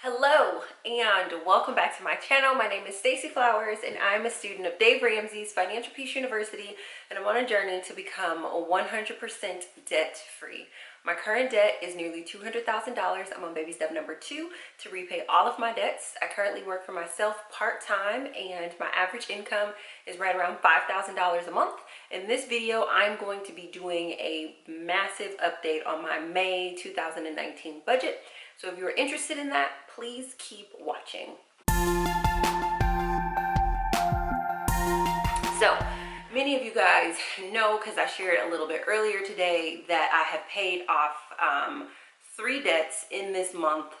Hello and welcome back to my channel. My name is Stacey Flowers and I'm a student of Dave Ramsey's Financial Peace University, and I'm on a journey to become 100% debt-free. My current debt is nearly $200,000. I'm on baby step number 2 to repay all of my debts. I currently work for myself part-time and my average income is right around $5,000 a month. In this video, I'm going to be doing a massive update on my May 2019 budget. So if you're interested in that, please keep watching. So many of you guys know, because I shared a little bit earlier today, that I have paid off 3 debts in this month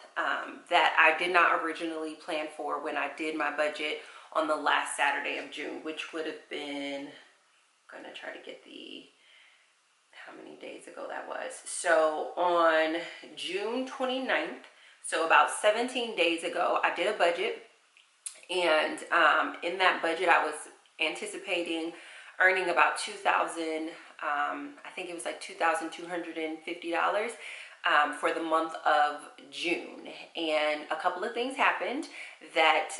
that I did not originally plan for when I did my budget on the last Saturday of June, which would have been, I'm gonna try to get how many days ago that was. So on June 29th, so about 17 days ago, I did a budget, and in that budget I was anticipating earning about $2,000, I think it was like $2,250 for the month of June. And a couple of things happened that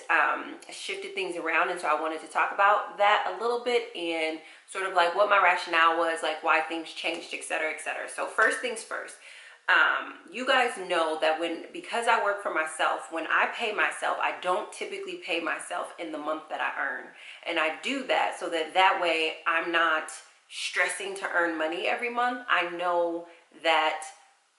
shifted things around, and so I wanted to talk about that a little bit and sort of like what my rationale was, like why things changed, etc., etc. So first things first, you guys know that because I work for myself, when I pay myself, I don't typically pay myself in the month that I earn. And I do that so that way I'm not stressing to earn money every month. I know that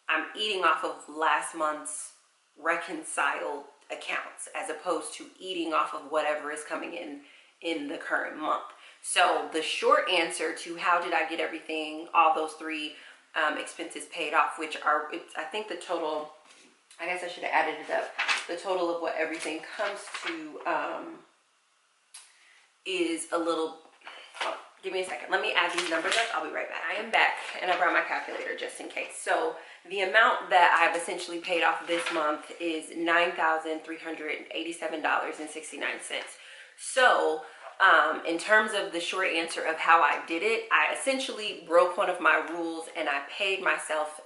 I'm eating off of last month's reconciled accounts as opposed to eating off of whatever is coming in the current month. So the short answer to how did I get everything, all those 3 expenses paid off, which are, I think the total, I guess I should have added it up, the total of what everything comes to is a little, give me a second, let me add these numbers up, I'll be right back. I am back and I brought my calculator just in case. So the amount that I've essentially paid off this month is $9,387.69. So in terms of the short answer of how I did it, I essentially broke one of my rules and I paid myself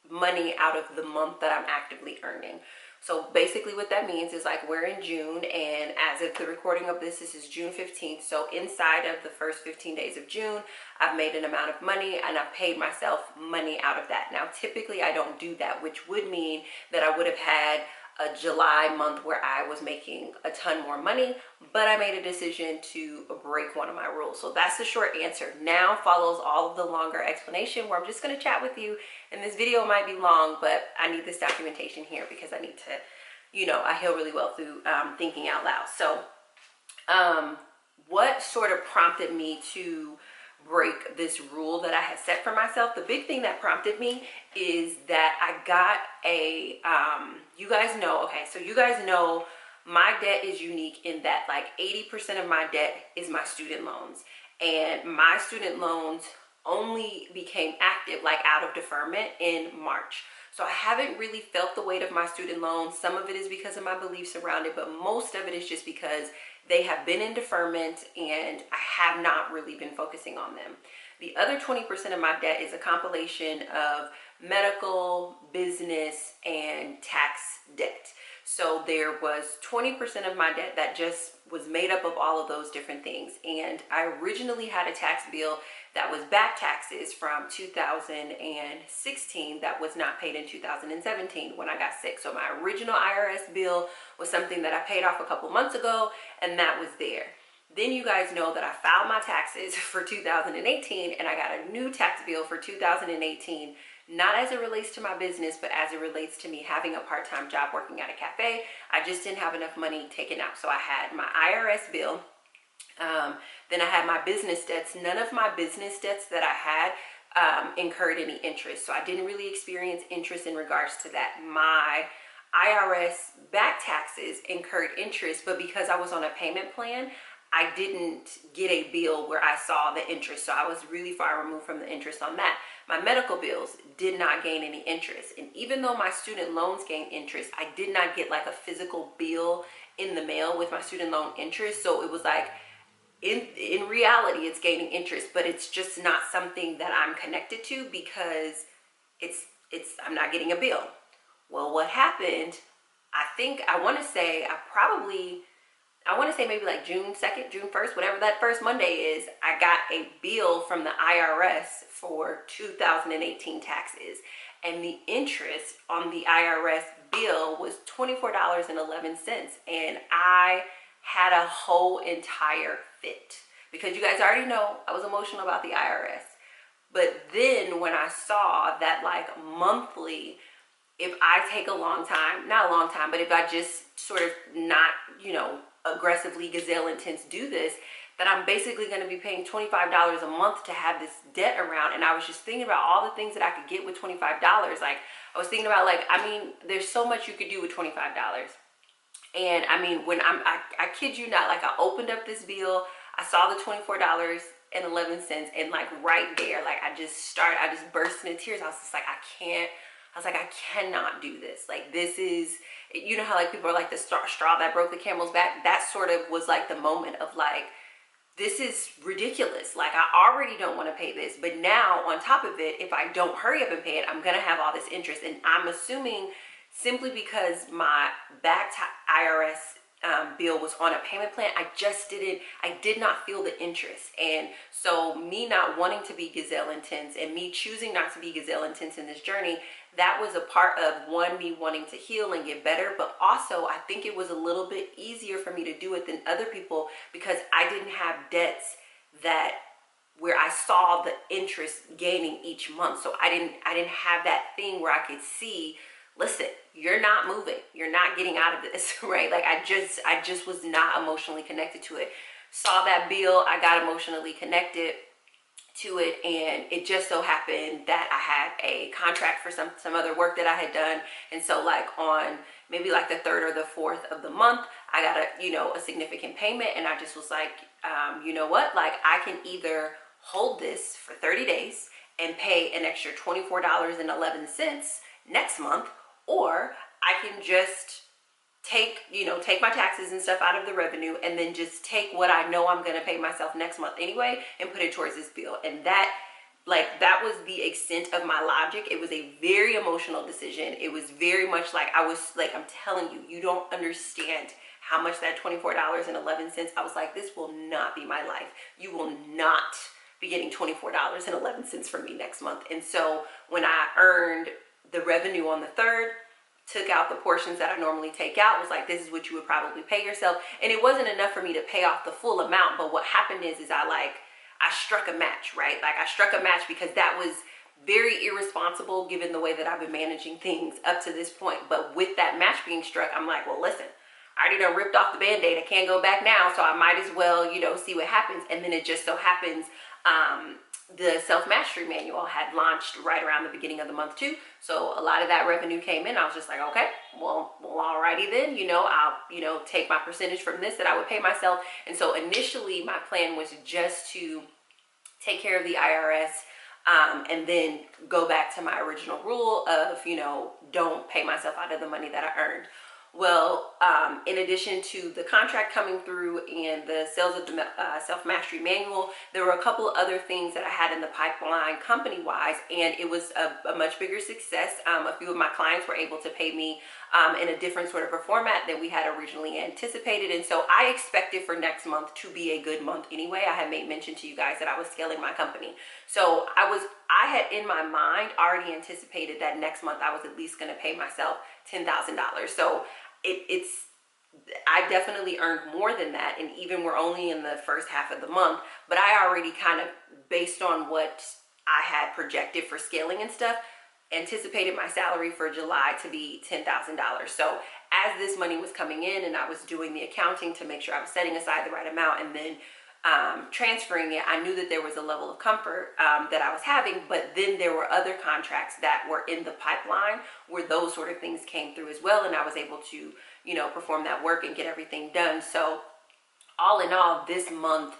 money out of the month that I'm actively earning. So basically what that means is, like, we're in June, and as of the recording of this is June 15th. So inside of the first 15 days of June, I've made an amount of money and I've paid myself money out of that. Now, typically I don't do that, which would mean that I would have had a July month where I was making a ton more money, but I made a decision to break one of my rules. So that's the short answer. Now follows all of the longer explanation where I'm just going to chat with you, and this video might be long, but I need this documentation here because I need to, you know, I heal really well through thinking out loud. So what sort of prompted me to break this rule that I had set for myself? The big thing that prompted me is that I got a, you guys know, okay, so you guys know my debt is unique in that like 80% of my debt is my student loans, and my student loans only became active, like out of deferment, in March. So I haven't really felt the weight of my student loans. Some of it is because of my beliefs around it, but most of it is just because they have been in deferment and I have not really been focusing on them. The other 20% of my debt is a compilation of medical, business, and tax debt. So there was 20% of my debt that just was made up of all of those different things. And I originally had a tax bill that was back taxes from 2016 that was not paid in 2017 when I got sick. So my original IRS bill was something that I paid off a couple months ago, and that was there. Then you guys know that I filed my taxes for 2018 and I got a new tax bill for 2018, not as it relates to my business, but as it relates to me having a part-time job working at a cafe. I just didn't have enough money taken out. So I had my IRS bill, then I had my business debts. None of my business debts that I had incurred any interest. So I didn't really experience interest in regards to that. My IRS back taxes incurred interest, but because I was on a payment plan, I didn't get a bill where I saw the interest. So I was really far removed from the interest on that. My medical bills did not gain any interest. And even though my student loans gained interest, I did not get like a physical bill in the mail with my student loan interest. So it was like, in reality, it's gaining interest, but it's just not something that I'm connected to because I'm not getting a bill. Well, what happened I think I want to say I want to say maybe like June 2nd, June 1st, whatever that first Monday is, I got a bill from the IRS for 2018 taxes. And the interest on the IRS bill was $24.11. And I had a whole entire fit because you guys already know I was emotional about the IRS. But then when I saw that like monthly, if I take a long time, not a long time, but if I just sort of not, aggressively gazelle intense do this, that I'm basically going to be paying $25 a month to have this debt around. And I was just thinking about all the things that I could get with $25. Like I was thinking about there's so much you could do with $25. And I mean, when I kid you not, like I opened up this bill, I saw the $24.11 and like right there, like I just burst into tears. I was just like, I cannot do this. Like this is, you know how like people are like the straw that broke the camel's back? That sort of was like the moment of like, this is ridiculous. Like I already don't want to pay this, but now on top of it, if I don't hurry up and pay it, I'm going to have all this interest. And I'm assuming simply because my back IRS bill was on a payment plan, I did not feel the interest. And so me not wanting to be gazelle intense and me choosing not to be gazelle intense in this journey, that was a part of me wanting to heal and get better. But also I think it was a little bit easier for me to do it than other people because I didn't have debts where I saw the interest gaining each month. So I didn't have that thing where I could see, listen, you're not moving, you're not getting out of this, right? Like I just was not emotionally connected to it. Saw that bill, I got emotionally connected to it, and it just so happened that I had a contract for some other work that I had done. And so like on maybe like the 3rd or the 4th of the month, I got a significant payment, and I just was like, you know what, like I can either hold this for 30 days and pay an extra $24.11 next month, or I can just take my taxes and stuff out of the revenue and then just take what I know I'm going to pay myself next month anyway and put it towards this bill. And that was the extent of my logic. It was a very emotional decision. It was very much like I was like, I'm telling you, you don't understand how much that $24.11, I was like, this will not be my life. You will not be getting $24.11 from me next month. And so when I earned the revenue on the 3rd, took out the portions that I normally take out, was like, this is what you would probably pay yourself. And it wasn't enough for me to pay off the full amount. But what happened is I struck a match, right? Like I struck a match because that was very irresponsible given the way that I've been managing things up to this point. But with that match being struck, I'm like, well, listen, I already done ripped off the Band-Aid. I can't go back now. So I might as well, see what happens. And then it just so happens, the self-mastery manual had launched right around the beginning of the month too. So a lot of that revenue came in. I was just like, okay, well, alrighty then, I'll, take my percentage from this that I would pay myself. And so initially my plan was just to take care of the IRS, and then go back to my original rule of, don't pay myself out of the money that I earned. Well, in addition to the contract coming through and the sales of the self-mastery manual, there were a couple of other things that I had in the pipeline company-wise, and it was a much bigger success. A few of my clients were able to pay me in a different sort of a format than we had originally anticipated. And so I expected for next month to be a good month anyway. I had made mention to you guys that I was scaling my company. So I had in my mind already anticipated that next month I was at least going to pay myself $10,000. So I definitely earned more than that. And even we're only in the first half of the month, but I already kind of, based on what I had projected for scaling and stuff, anticipated my salary for July to be $10,000. So as this money was coming in and I was doing the accounting to make sure I was setting aside the right amount and then transferring it, I knew that there was a level of comfort that I was having. But then there were other contracts that were in the pipeline where those sort of things came through as well, and I was able to perform that work and get everything done. So all in all, this month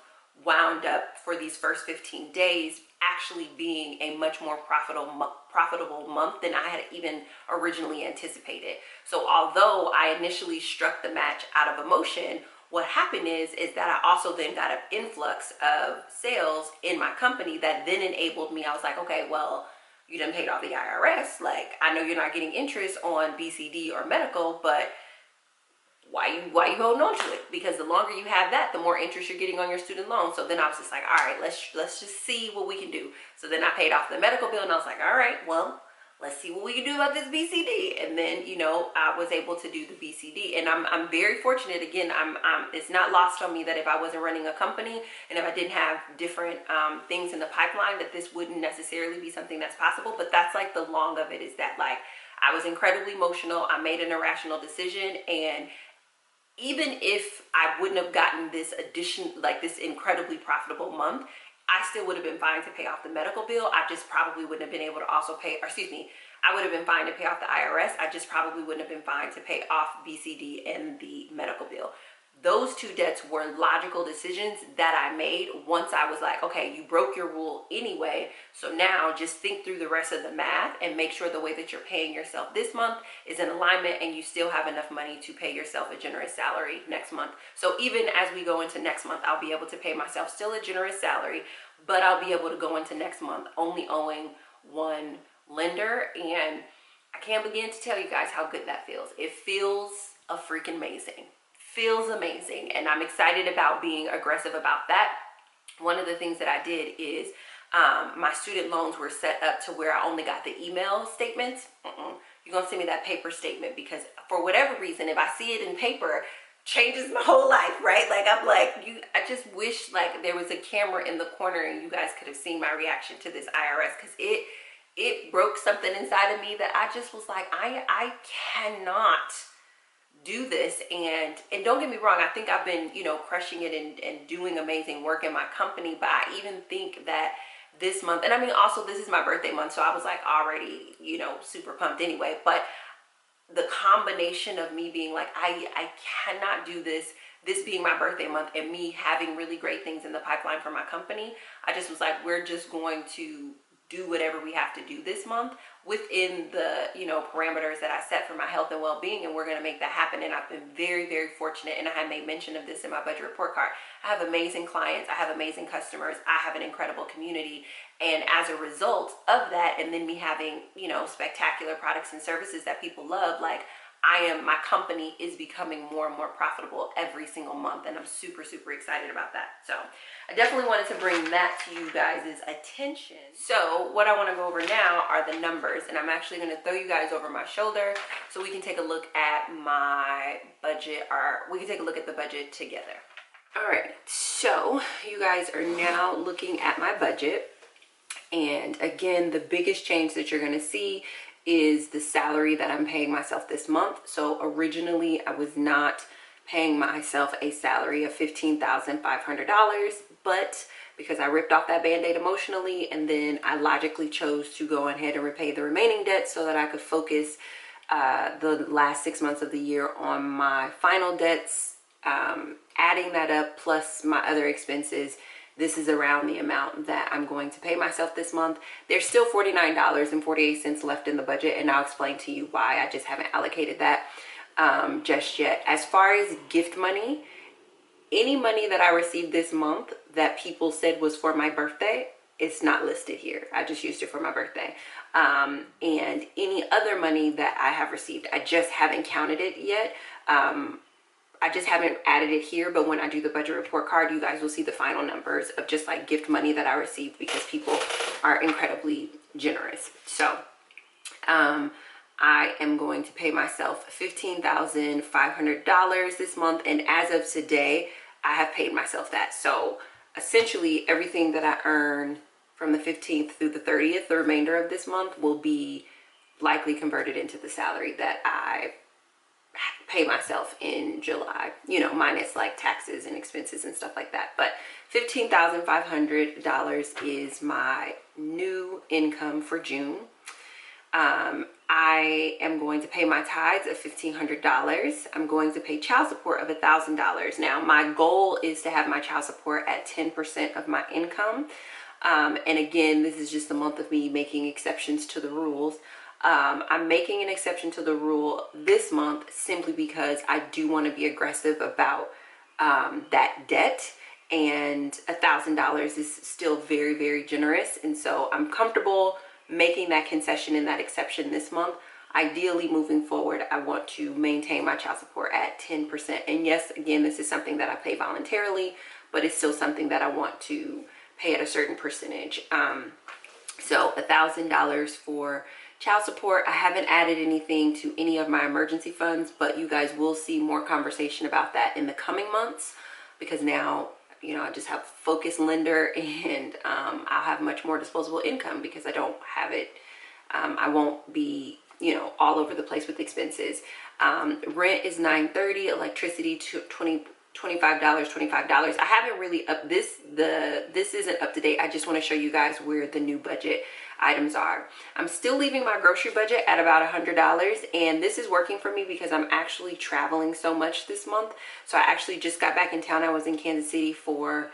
wound up, for these first 15 days, actually being a much more profitable month than I had even originally anticipated. So although I initially struck the match out of emotion, what happened is that I also then got an influx of sales in my company that then enabled me. I was like, okay, well, you done paid off the IRS. Like, I know you're not getting interest on BCD or medical, but why you holding on to it? Because the longer you have that, the more interest you're getting on your student loan. So then I was just like, all right, let's just see what we can do. So then I paid off the medical bill, and I was like, all right, well, let's see what we can do about this BCD. And then, you know, I was able to do the BCD, and I'm very fortunate. Again, it's not lost on me that if I wasn't running a company and if I didn't have different things in the pipeline, that this wouldn't necessarily be something that's possible. But that's like the long of it, is that like I was incredibly emotional. I made an irrational decision, and even if I wouldn't have gotten this addition, like this incredibly profitable month, I still would have been fine to pay off the medical bill. I just probably wouldn't have been able to also pay, or excuse me, I would have been fine to pay off the IRS. I just probably wouldn't have been fine to pay off BCD and the medical bill. Those two debts were logical decisions that I made once I was like, okay, you broke your rule anyway. So now just think through the rest of the math and make sure the way that you're paying yourself this month is in alignment, and you still have enough money to pay yourself a generous salary next month. So even as we go into next month, I'll be able to pay myself still a generous salary, but I'll be able to go into next month only owing one lender. And I can't begin to tell you guys how good that feels. It feels a freaking amazing. Feels amazing, and I'm excited about being aggressive about that. One of the things that I did is my student loans were set up to where I only got the email statements. You're gonna send me that paper statement, because for whatever reason, if I see it in paper, changes my whole life, right? Like I'm like, I just wish like there was a camera in the corner and you guys could have seen my reaction to this IRS, because it broke something inside of me that I just was like, I cannot do this. And don't get me wrong, I think I've been, you know, crushing it and doing amazing work in my company, but I even think that this month, and I mean also this is my birthday month, so I was like already, you know, super pumped anyway, but the combination of me being like, I cannot do this being my birthday month, and me having really great things in the pipeline for my company, I just was like, we're just going to do whatever we have to do this month within the, you know, parameters that I set for my health and well-being, and we're going to make that happen. And I've been very, very fortunate, and I had made mention of this in my budget report card. I have amazing clients, I have amazing customers, I have an incredible community, and as a result of that, and then me having, you know, spectacular products and services that people love, like my company is becoming more and more profitable every single month, and I'm super, super excited about that. So I definitely wanted to bring that to you guys' attention. So what I want to go over now are the numbers, and I'm actually going to throw you guys over my shoulder so we can take a look at my budget, or we can take a look at the budget together. All right, so you guys are now looking at my budget, and again, the biggest change that you're going to see is the salary that I'm paying myself this month. So originally I was not paying myself a salary of $15,500, but because I ripped off that band-aid emotionally, and then I logically chose to go ahead and repay the remaining debt so that I could focus the last 6 months of the year on my final debts, adding that up plus my other expenses, this is around the amount that I'm going to pay myself this month. There's still $49.48 left in the budget, and I'll explain to you why. I just haven't allocated that just yet. As far as gift money, any money that I received this month that people said was for my birthday, it's not listed here. I just used it for my birthday. And any other money that I have received, I just haven't counted it yet. I just haven't added it here, but when I do the budget report card, you guys will see the final numbers of just like gift money that I received, because people are incredibly generous. So I am going to pay myself $15,500 this month, and as of today, I have paid myself that. So essentially everything that I earn from the 15th through the 30th, the remainder of this month, will be likely converted into the salary that I pay myself in July, you know, minus like taxes and expenses and stuff like that. But $15,500 is my new income for June. I am going to pay my tithes of $1,500. I'm going to pay child support of $1,000. Now, my goal is to have my child support at 10% of my income. And again, this is just a month of me making exceptions to the rules. I'm making an exception to the rule this month simply because I do want to be aggressive about that debt, and $1,000 is still very, very generous, and so I'm comfortable making that concession and that exception this month. Ideally, moving forward, I want to maintain my child support at 10%. And yes, again, this is something that I pay voluntarily, but it's still something that I want to pay at a certain percentage. So $1,000 for child support. I haven't added anything to any of my emergency funds, but you guys will see more conversation about that in the coming months, because now, you know, I just have focused lender, and I'll have much more disposable income because I don't have it. I won't be, you know, all over the place with expenses. Rent is $9.30, electricity to $25. I haven't really up this, this isn't up to date. I just want to show you guys where the new budget items are. I'm still leaving my grocery budget at about $100, and this is working for me because I'm actually traveling so much this month. So I actually just got back in town. I was in Kansas City for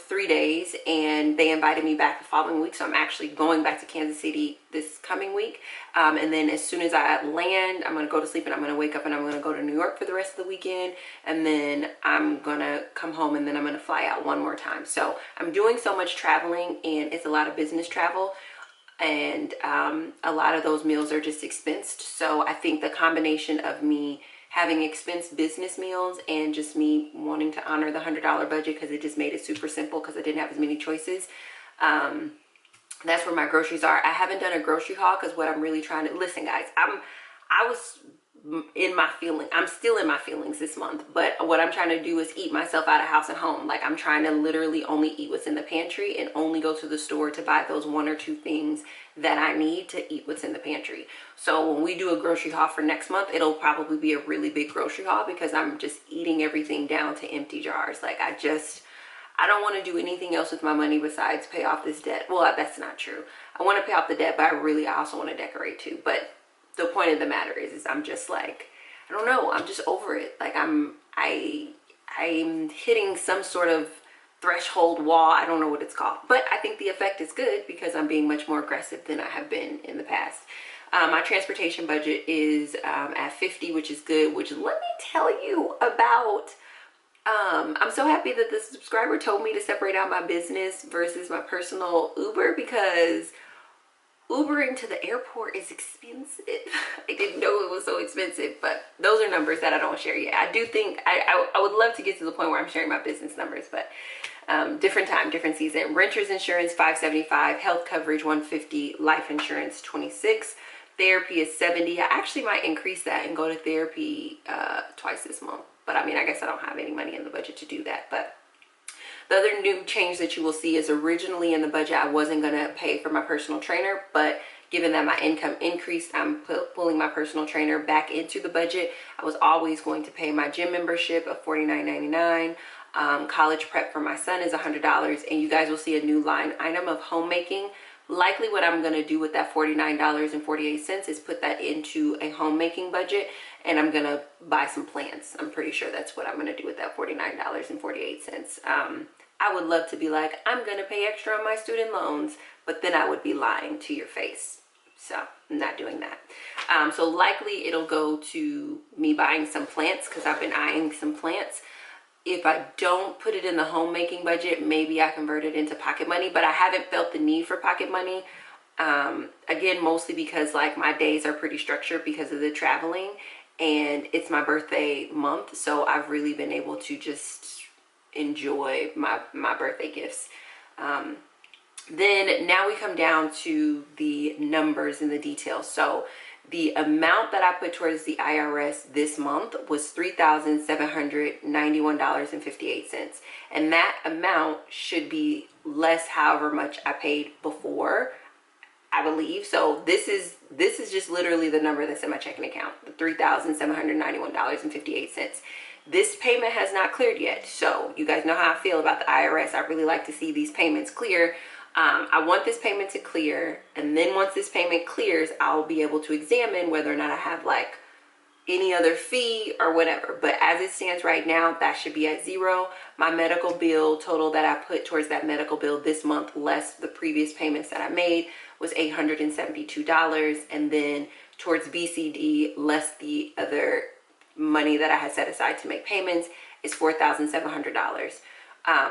3 days, and they invited me back the following week, so I'm actually going back to Kansas City this coming week, and then as soon as I land, I'm going to go to sleep, and I'm going to wake up, and I'm going to go to New York for the rest of the weekend, and then I'm going to come home, and then I'm going to fly out one more time. So I'm doing so much traveling, and it's a lot of business travel, and a lot of those meals are just expensed. So I think the combination of me having expense business meals and just me wanting to honor the $100 budget, because it just made it super simple because I didn't have as many choices. That's where my groceries are. I haven't done a grocery haul because what I'm really trying to, listen guys, I was in my feeling, I'm still in my feelings this month, but what I'm trying to do is eat myself out of house and home. Like, I'm trying to literally only eat what's in the pantry and only go to the store to buy those 1 or 2 things that I need to eat what's in the pantry. So when we do a grocery haul for next month, it'll probably be a really big grocery haul because I'm just eating everything down to empty jars. Like, I don't want to do anything else with my money besides pay off this debt. Well, that's not true. I want to pay off the debt, but I also want to decorate too. But the point of the matter is I'm just like, I don't know, I'm just over it. Like, I'm hitting some sort of threshold wall. I don't know what it's called, but I think the effect is good because I'm being much more aggressive than I have been in the past. My transportation budget is at 50, which is good, which, let me tell you about. I'm so happy that the subscriber told me to separate out my business versus my personal Uber, because Ubering to the airport is expensive. I didn't know it was so expensive, but those are numbers that I don't share yet. I do think I would love to get to the point where I'm sharing my business numbers, but different time, different season. Renter's insurance $575, health coverage $150, life insurance $26, therapy is $70. I actually might increase that and go to therapy twice this month, but I mean, I guess I don't have any money in the budget to do that. But the other new change that you will see is, originally in the budget, I wasn't going to pay for my personal trainer, but given that my income increased, I'm pulling my personal trainer back into the budget. I was always going to pay my gym membership of $49.99. College prep for my son is $100, and you guys will see a new line item of homemaking. Likely what I'm going to do with that $49.48 is put that into a homemaking budget, and I'm going to buy some plants. I'm pretty sure that's what I'm going to do with that $49.48. I would love to be like, I'm going to pay extra on my student loans, but then I would be lying to your face. So I'm not doing that. So likely it'll go to me buying some plants, because I've been eyeing some plants. If I don't put it in the homemaking budget, maybe I convert it into pocket money, but I haven't felt the need for pocket money. Again, mostly because like my days are pretty structured because of the traveling, and it's my birthday month. So I've really been able to just enjoy my birthday gifts. Then now we come down to the numbers and the details. So the amount that I put towards the IRS this month was $3,791.58. And that amount should be less however much I paid before, I believe. So this is just literally the number that's in my checking account, the $3,791.58. This payment has not cleared yet. So you guys know how I feel about the IRS. I really like to see these payments clear. I want this payment to clear, and then once this payment clears, I'll be able to examine whether or not I have like any other fee or whatever. But as it stands right now, that should be at zero. My medical bill total that I put towards that medical bill this month, less the previous payments that I made, was $872. And then towards BCD, less the other money that I had set aside to make payments, is $4,700.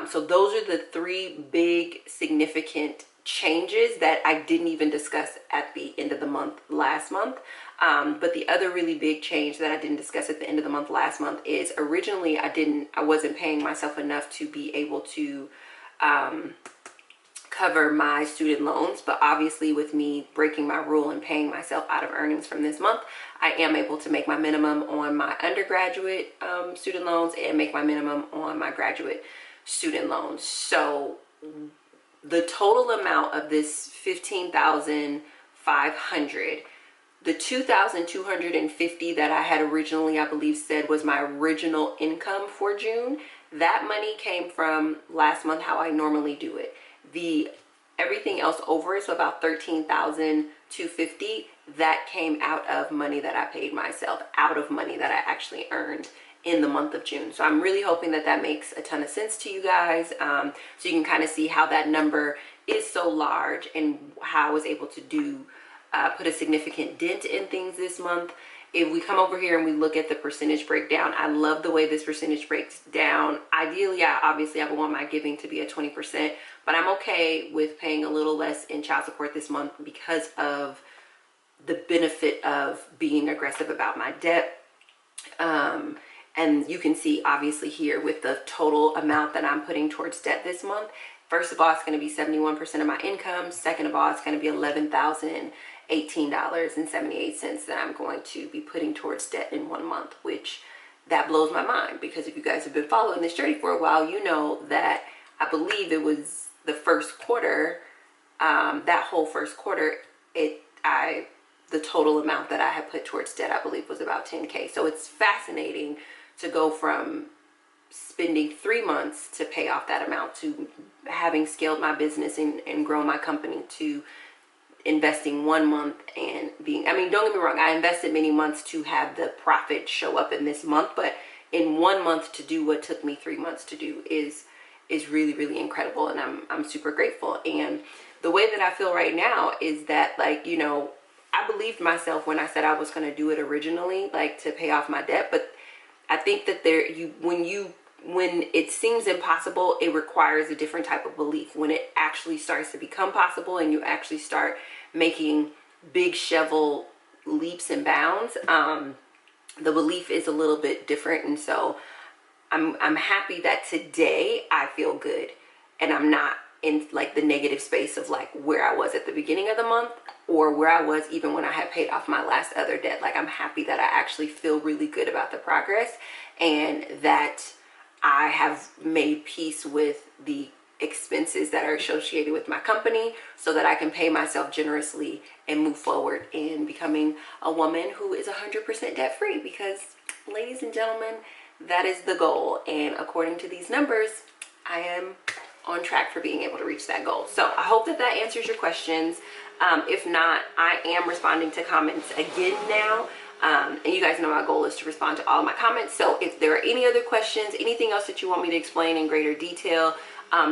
So those are the 3 big significant changes that I didn't even discuss at the end of the month last month. But the other really big change that I didn't discuss at the end of the month last month is originally I wasn't paying myself enough to be able to cover my student loans. But obviously with me breaking my rule and paying myself out of earnings from this month, I am able to make my minimum on my undergraduate student loans and make my minimum on my graduate student loans. So the total amount of this $15,500, the $2,250 that I had originally, I believe, said was my original income for June, that money came from last month, how I normally do it. Everything else over it, so about $13,250, that came out of money that I paid myself, out of money that I actually earned in the month of June. So I'm really hoping that that makes a ton of sense to you guys, so you can kind of see how that number is so large and how I was able to do put a significant dent in things this month. If we come over here and we look at the percentage breakdown, I love the way this percentage breaks down. Ideally, obviously I would want my giving to be at 20%, but I'm okay with paying a little less in child support this month because of the benefit of being aggressive about my debt. And you can see obviously here with the total amount that I'm putting towards debt this month. First of all, it's going to be 71% of my income. Second of all, it's going to be $11,018.78 that I'm going to be putting towards debt in 1 month, which that blows my mind, because if you guys have been following this journey for a while, you know that I believe it was the first quarter, that whole first quarter, the total amount that I had put towards debt, I believe, was about 10K. So it's fascinating to go from spending 3 months to pay off that amount to having scaled my business and grown my company to investing 1 month and being, I mean, don't get me wrong, I invested many months to have the profit show up in this month, but in 1 month to do what took me 3 months to do is really, really incredible. And I'm super grateful. And the way that I feel right now is that, like, you know, I believed myself when I said I was going to do it originally, like to pay off my debt. But I think that when it seems impossible, it requires a different type of belief. When it actually starts to become possible and you actually start making big shovel leaps and bounds, the belief is a little bit different. And so I'm happy that today I feel good and I'm not in like the negative space of like where I was at the beginning of the month or where I was even when I had paid off my last other debt. Like, I'm happy that I actually feel really good about the progress and that I have made peace with the expenses that are associated with my company so that I can pay myself generously and move forward in becoming a woman who is 100% debt free, because, ladies and gentlemen, that is the goal. And according to these numbers, I am on track for being able to reach that goal. So I hope that that answers your questions. If not, I am responding to comments again now. And you guys know my goal is to respond to all of my comments. So if there are any other questions, anything else that you want me to explain in greater detail,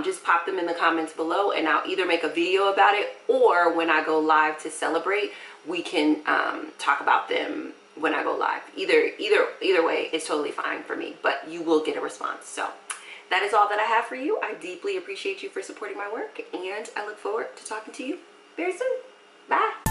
just pop them in the comments below and I'll either make a video about it, or when I go live to celebrate, we can talk about them when I go live. Either way is totally fine for me, but you will get a response. So that is all that I have for you. I deeply appreciate you for supporting my work, and I look forward to talking to you very soon. Bye.